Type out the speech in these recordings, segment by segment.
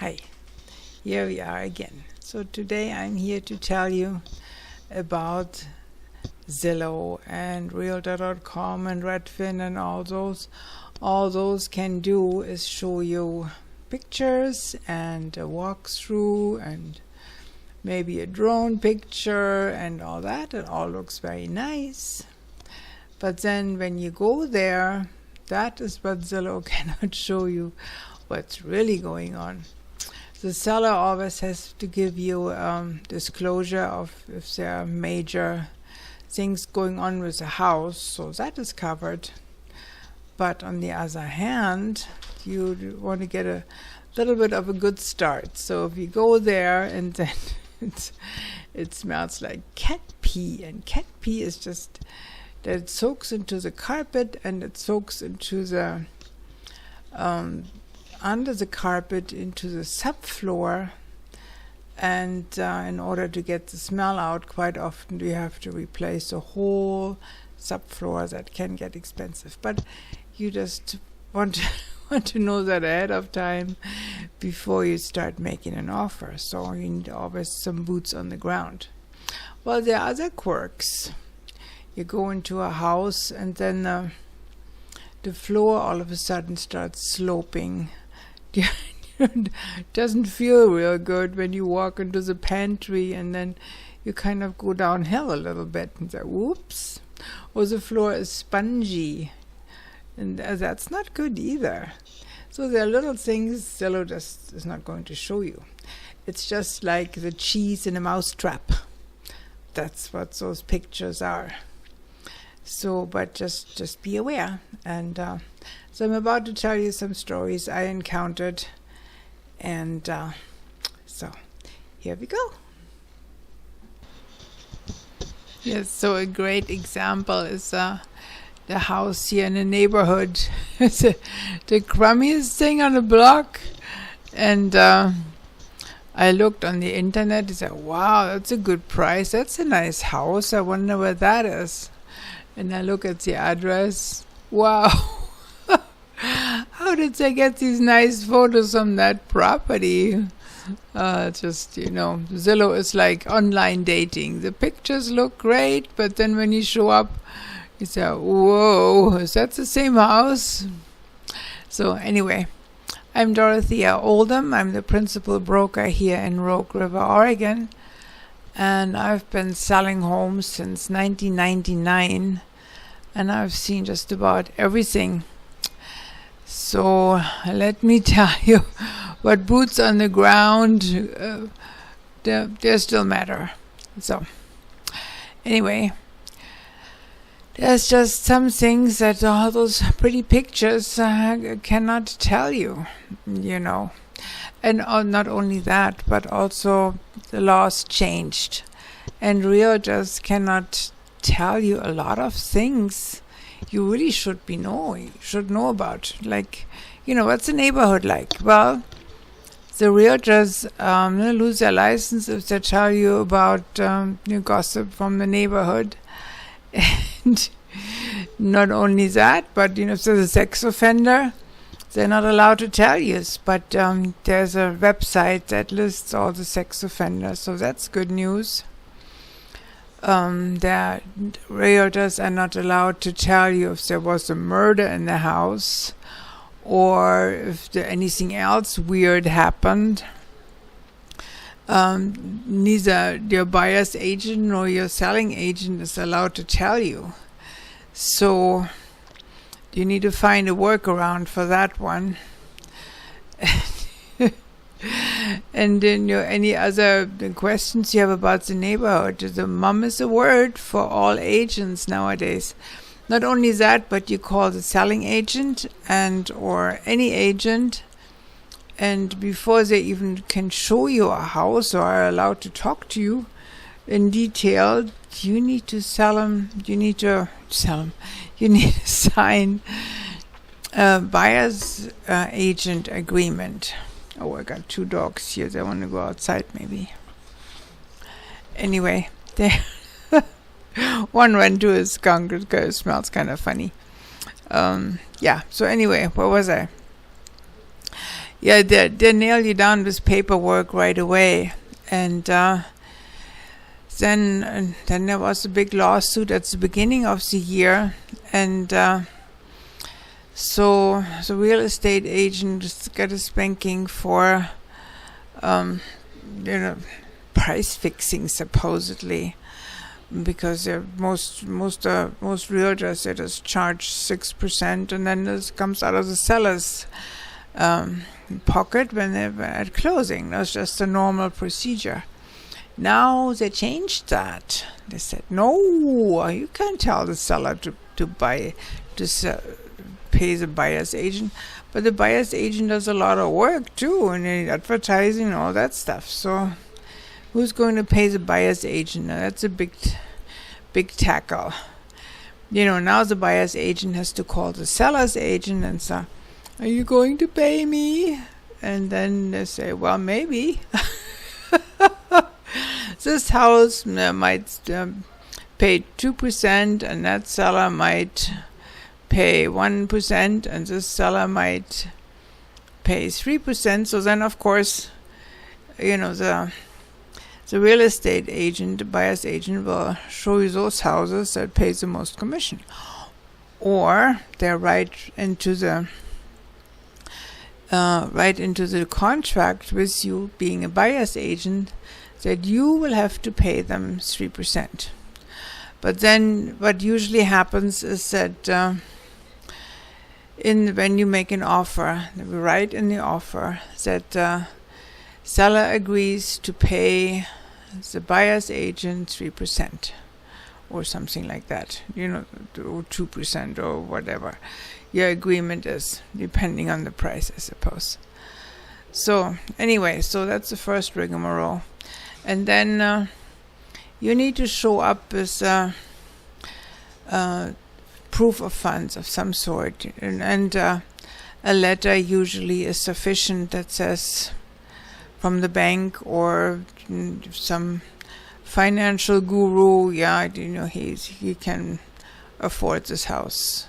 Hi, here we are again. So today I'm here to tell you about Zillow and Realtor.com and Redfin and all those. All those can do is show you pictures and a walkthrough and maybe a drone picture and all that. It all looks very nice. But then when you go there, that is what Zillow cannot show you what's really going on. The seller always has to give you disclosure of if there are major things going on with the house, so that is covered. But on the other hand, you want to get a little bit of a good start. So if you go there and then it smells like cat pee, and cat pee is just that it soaks into the carpet and it soaks into the under the carpet into the subfloor, and in order to get the smell out, quite often you have to replace the whole subfloor. That can get expensive, but you just want to know that ahead of time before you start making an offer. So you need always some boots on the ground. Well, there are other quirks. You go into a house and then the floor all of a sudden starts sloping. It doesn't feel real good when you walk into the pantry and then you kind of go downhill a little bit and say, whoops, or the floor is spongy, and that's not good either. So there are little things Zillow just is not going to show you. It's just like the cheese in a mousetrap. That's what those pictures are. So, but just be aware. And so I'm about to tell you some stories I encountered, and so here we go. Yes, so a great example is the house here in the neighborhood. It's the crummiest thing on the block, and I looked on the internet and said, wow, that's a good price. That's a nice house. I wonder where that is. And I look at the address. Wow. How did they get these nice photos on that property? Just, Zillow is like online dating. The pictures look great, but then when you show up, you say, whoa, is that the same house? So anyway, I'm Dorothea Oldham. I'm the principal broker here in Rogue River, Oregon. And I've been selling homes since 1999, and I've seen just about everything. So let me tell you what boots on the ground, they still matter. So anyway, there's just some things that all those pretty pictures cannot tell you, And not only that, but also the laws changed. And realtors cannot tell you a lot of things you really should know about. Like, what's the neighborhood like? Well, the realtors lose their license if they tell you about gossip from the neighborhood. And not only that, but, if there's a sex offender, they're not allowed to tell you, but there's a website that lists all the sex offenders, so that's good news. The realtors are not allowed to tell you if there was a murder in the house or if anything else weird happened. Neither your buyer's agent nor your selling agent is allowed to tell you. So you need to find a workaround for that one. And then any other questions you have about the neighborhood. The mom is a word for all agents nowadays. Not only that, but you call the selling agent or any agent, and before they even can show you a house or are allowed to talk to you in detail, you need to you need to sign a buyer's agent agreement. Oh, I got two dogs here. They want to go outside maybe. Anyway, one went to a skunk. It smells kind of funny. So anyway, where was I? Yeah, they nail you down with paperwork right away. And then there was a big lawsuit at the beginning of the year, and so the real estate agent got a spanking for price fixing, supposedly, because most realtors, they just charge 6%, and then this comes out of the seller's pocket when they're at closing. That's just a normal procedure. Now they changed that. They said, no, you can't tell the seller to pay the buyer's agent. But the buyer's agent does a lot of work too, and advertising and all that stuff. So who's going to pay the buyer's agent? Now, that's a big tackle. Now the buyer's agent has to call the seller's agent and say, are you going to pay me? And then they say, well, maybe. This house might pay 2%, and that seller might pay 1%, and this seller might pay 3%. So then, of course, the real estate agent, the buyer's agent, will show you those houses that pay the most commission, or they're right into the contract with you being a buyer's agent, that you will have to pay them 3%. But then what usually happens is that when you make an offer, we write in the offer that seller agrees to pay the buyer's agent 3% or something like that, or 2% or whatever your agreement is, depending on the price, I suppose. So anyway, so that's the first rigmarole. And then you need to show up with proof of funds of some sort, and a letter usually is sufficient that says from the bank or some financial guru, he can afford this house,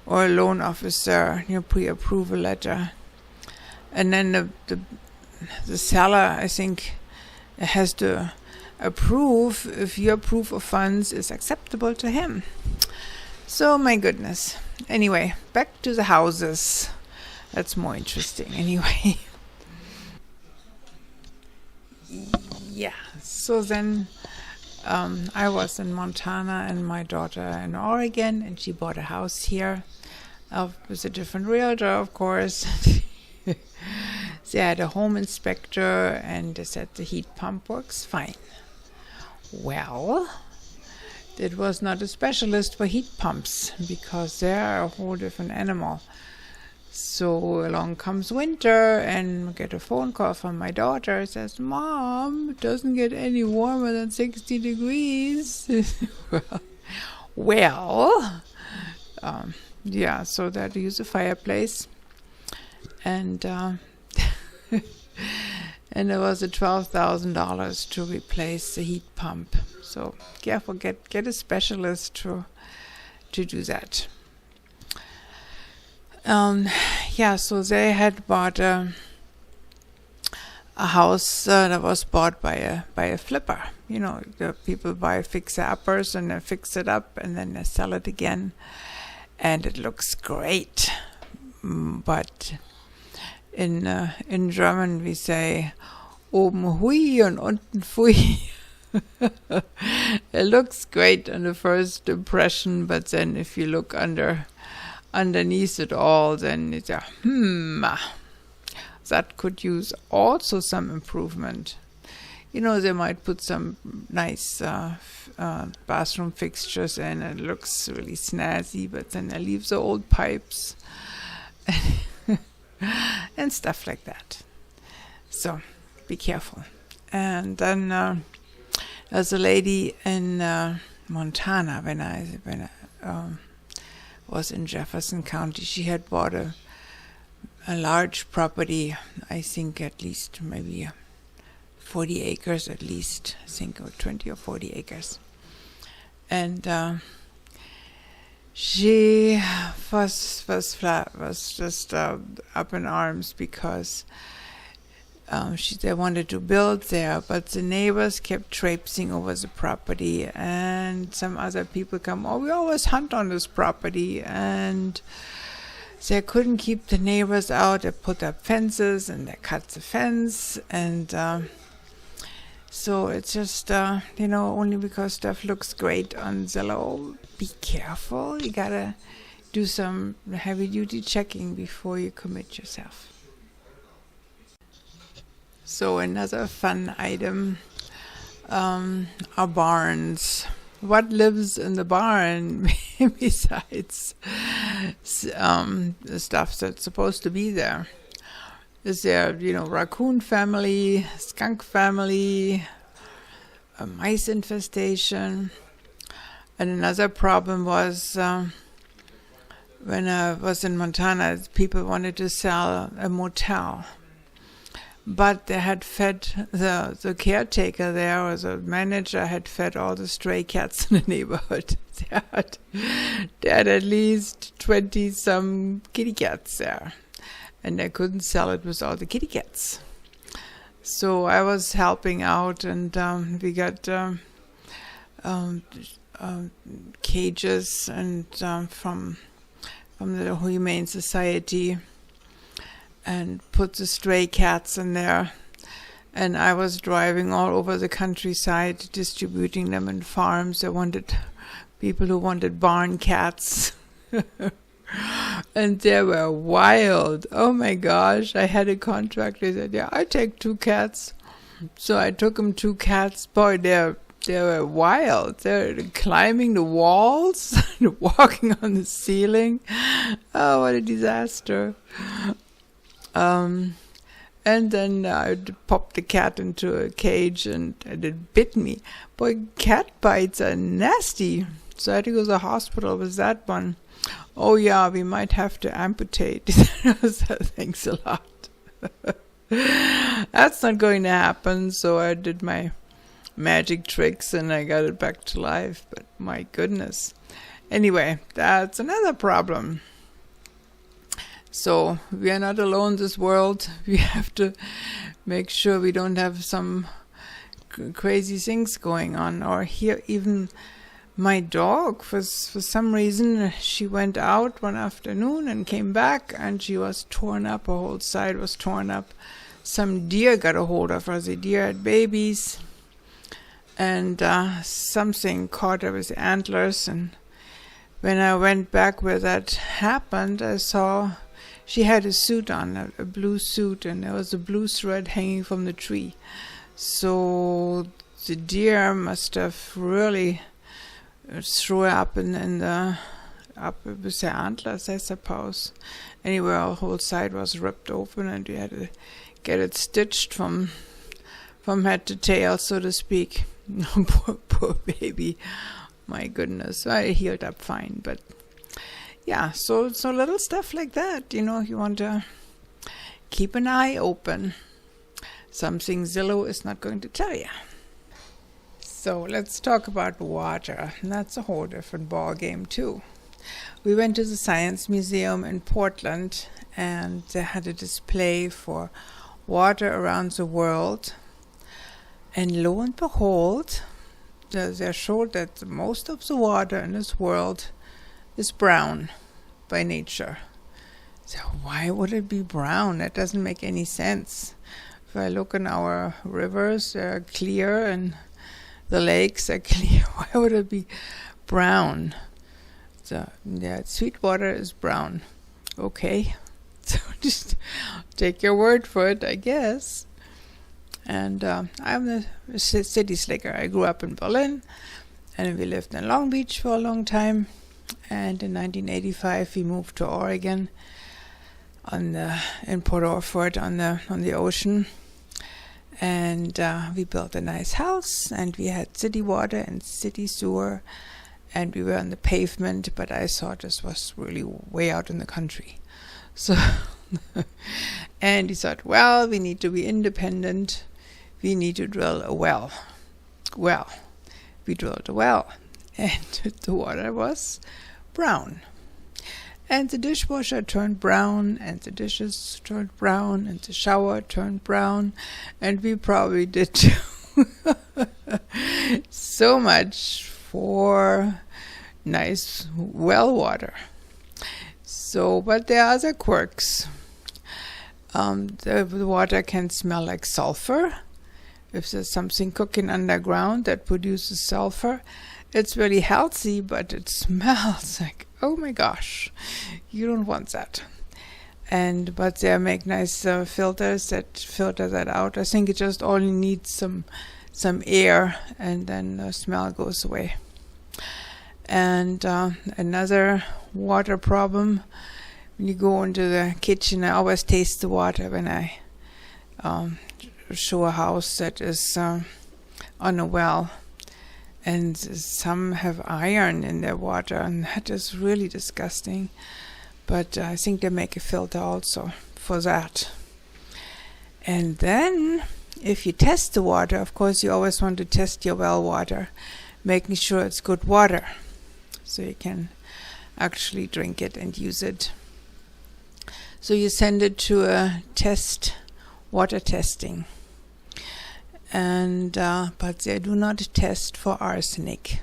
or a loan officer, pre-approval letter. And then the seller, I think, has to approve if your proof of funds is acceptable to him. So, my goodness. Anyway, back to the houses. That's more interesting anyway. Yeah, so then I was in Montana and my daughter in Oregon, and she bought a house here with a different realtor, of course. They had a home inspector, and they said the heat pump works fine. Well, it was not a specialist for heat pumps, because they're a whole different animal. So along comes winter, and I get a phone call from my daughter. It says, Mom, it doesn't get any warmer than 60 degrees. Yeah, so they had to use a fireplace. And and it was $12,000 to replace the heat pump. So careful, get a specialist to do that. So they had bought a house that was bought by a flipper. The people buy fixer-uppers and they fix it up and then they sell it again, and it looks great. But in German we say oben hui und unten pfui. It looks great on the first impression, but then if you look underneath it all, then it's that could use also some improvement. They might put some nice bathroom fixtures in, and it looks really snazzy, but then they leave the old pipes and stuff like that. So be careful. And then there's a lady in Montana when I was in Jefferson County. She had bought a large property, I think at least maybe 40 acres at least, I think, or 20 or 40 acres. And she was just up in arms because they wanted to build there, but the neighbors kept traipsing over the property, and some other people come, oh, we always hunt on this property, and they couldn't keep the neighbors out. They put up fences, and they cut the fence, and so it's just, only because stuff looks great on Zillow, be careful. You gotta do some heavy-duty checking before you commit yourself. So another fun item are barns. What lives in the barn besides the stuff that's supposed to be there? Is there, raccoon family, skunk family, a mice infestation? And another problem was when I was in Montana, people wanted to sell a motel. But they had fed the caretaker there, or the manager, had fed all the stray cats in the neighborhood. They had at least 20-some kitty cats there, and they couldn't sell it with all the kitty cats. So I was helping out, and we got cages and from the Humane Society, and put the stray cats in there. And I was driving all over the countryside, distributing them in farms. I wanted people who wanted barn cats. And they were wild. Oh my gosh, I had a contract. They said, yeah, I take 2 cats. So I took them 2 cats. Boy, they were wild. They're climbing the walls, walking on the ceiling. Oh, what a disaster. And then I popped the cat into a cage, and it bit me. Boy, cat bites are nasty. So I had to go to the hospital with that one. Oh yeah, we might have to amputate. Thanks a lot. That's not going to happen. So I did my magic tricks and I got it back to life. But my goodness. Anyway, that's another problem. So we are not alone in this world. We have to make sure we don't have some crazy things going on. Or here, even my dog, for some reason, she went out one afternoon and came back, and she was torn up. Her whole side was torn up. Some deer got a hold of her. The deer had babies, and something caught her with antlers. And when I went back where that happened, I saw she had a suit on, a blue suit, and there was a blue thread hanging from the tree. So the deer must have really threw up up with the antlers, I suppose. Anyway, our whole side was ripped open, and we had to get it stitched from head to tail, so to speak. Poor baby. My goodness, I healed up fine, but yeah, so little stuff like that, you want to keep an eye open. Something Zillow is not going to tell you. So let's talk about water. And that's a whole different ball game too. We went to the Science Museum in Portland, and they had a display for water around the world. And lo and behold, they showed that most of the water in this world is brown by nature. So why would it be brown? That doesn't make any sense. If I look in our rivers, they're clear, and the lakes are clear. Why would it be brown? So yeah, sweet water is brown. Okay, so just take your word for it, I guess. And I'm a city slicker. I grew up in Berlin, and we lived in Long Beach for a long time. And in 1985, we moved to Oregon, in Port Orford on the ocean. And we built a nice house, and we had city water and city sewer, and we were on the pavement. But I thought this was really way out in the country. So, and he thought, well, we need to be independent. We need to drill a well. Well, we drilled a well, and the water was brown. And the dishwasher turned brown, and the dishes turned brown, and the shower turned brown, and we probably did too. So much for nice well water. So, but there are other quirks. The water can smell like sulfur. If there's something cooking underground that produces sulfur, it's really healthy, but it smells like, oh my gosh, you don't want that. But they make nice filters that filter that out. I think it just only needs some air, and then the smell goes away. And another water problem, when you go into the kitchen, I always taste the water when I show a house that is on a well. And some have iron in their water, and that is really disgusting. But I think they make a filter also for that. And then, if you test the water, of course, you always want to test your well water, making sure it's good water, so you can actually drink it and use it. So you send it to a water testing. But they do not test for arsenic.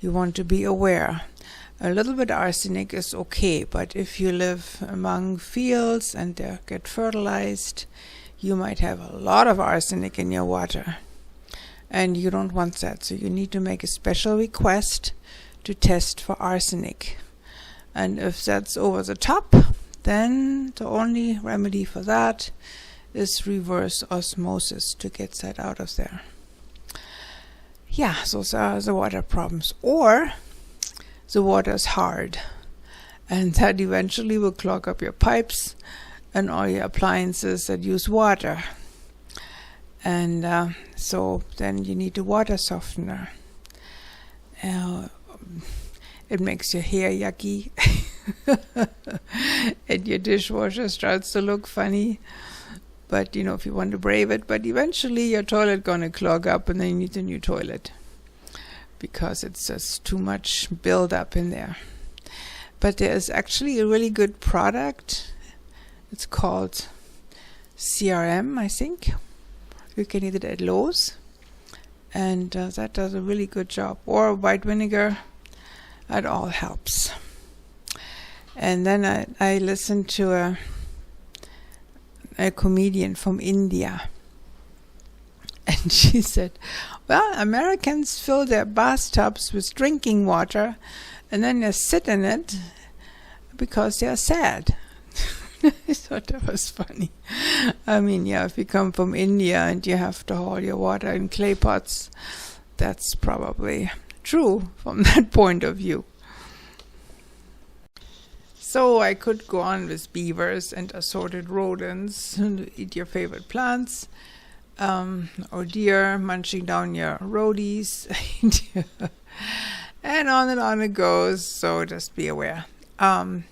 You want to be aware. A little bit arsenic is okay, but if you live among fields and they get fertilized, you might have a lot of arsenic in your water, and you don't want that. So you need to make a special request to test for arsenic. And if that's over the top, then the only remedy for that is reverse osmosis to get that out of there. Yeah, those are the water problems. Or the water is hard, and that eventually will clog up your pipes and all your appliances that use water. And so then you need a water softener. It makes your hair yucky and your dishwasher starts to look funny. But, if you want to brave it, but eventually your toilet going to clog up, and then you need a new toilet because it's just too much build-up in there. But there is actually a really good product. It's called CRM, I think. You can get it at Lowe's, and that does a really good job. Or white vinegar, that all helps. And then I listened to a comedian from India, and she said, well, Americans fill their bathtubs with drinking water, and then they sit in it because they're sad. I thought that was funny. I mean, yeah, if you come from India and you have to haul your water in clay pots, that's probably true from that point of view. So I could go on with beavers and assorted rodents who eat your favorite plants, or deer munching down your roadies, and on it goes, so just be aware. In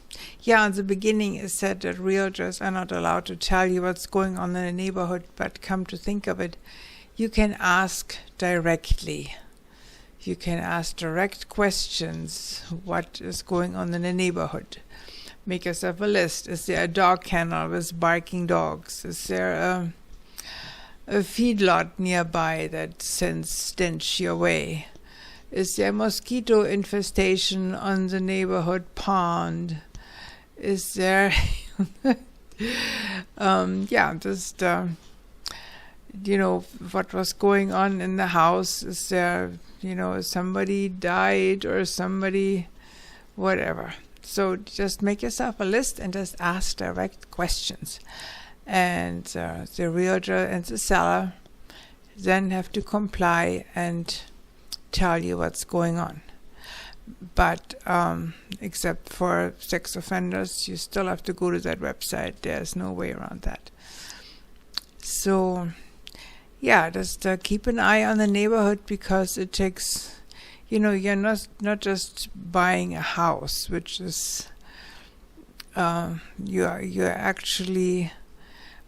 the beginning it said that realtors are not allowed to tell you what's going on in the neighborhood, but come to think of it, you can ask directly. You can ask direct questions. What is going on in the neighborhood? Make yourself a list. Is there a dog kennel with barking dogs? Is there a feedlot nearby that sends stench your way? Is there mosquito infestation on the neighborhood pond? Is there what was going on in the house? Is there, somebody died or somebody, whatever. So just make yourself a list and just ask direct questions. And the realtor and the seller then have to comply and tell you what's going on. But except for sex offenders, you still have to go to that website. There's no way around that. So, just keep an eye on the neighborhood, because it takes... you're not just buying a house, which is you're actually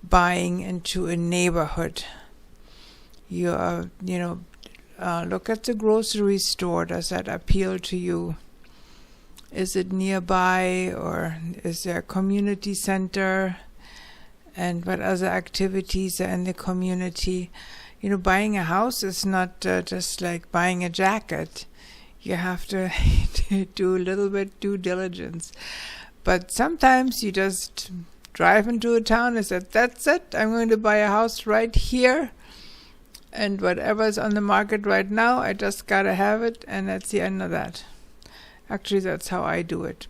buying into a neighborhood. You are, look at the grocery store. Does that appeal to you? Is it nearby, or is there a community center? And what other activities are in the community? Buying a house is not just like buying a jacket. You have to do a little bit due diligence. But sometimes you just drive into a town and say, that's it, I'm going to buy a house right here. And whatever's on the market right now, I just gotta have it, and that's the end of that. Actually, that's how I do it.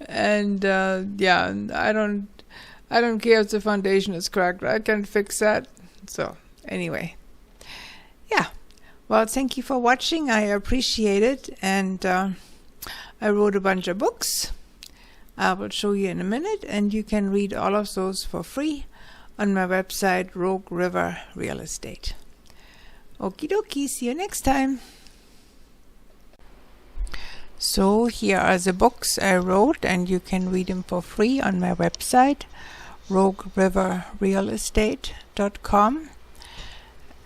And I don't care if the foundation is cracked. I can fix that. So anyway, yeah. Well, thank you for watching. I appreciate it. And I wrote a bunch of books. I will show you in a minute, and you can read all of those for free on my website, Rogue River Real Estate. Okie dokie. See you next time. So here are the books I wrote, and you can read them for free on my website, rogueriverrealestate.com.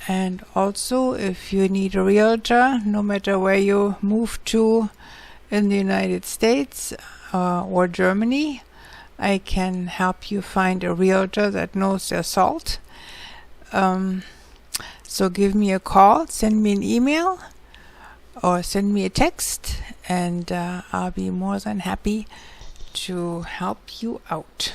And also, if you need a realtor, no matter where you move to in the United States or Germany, I can help you find a realtor that knows their salt. So give me a call, send me an email, or send me a text, and I'll be more than happy to help you out.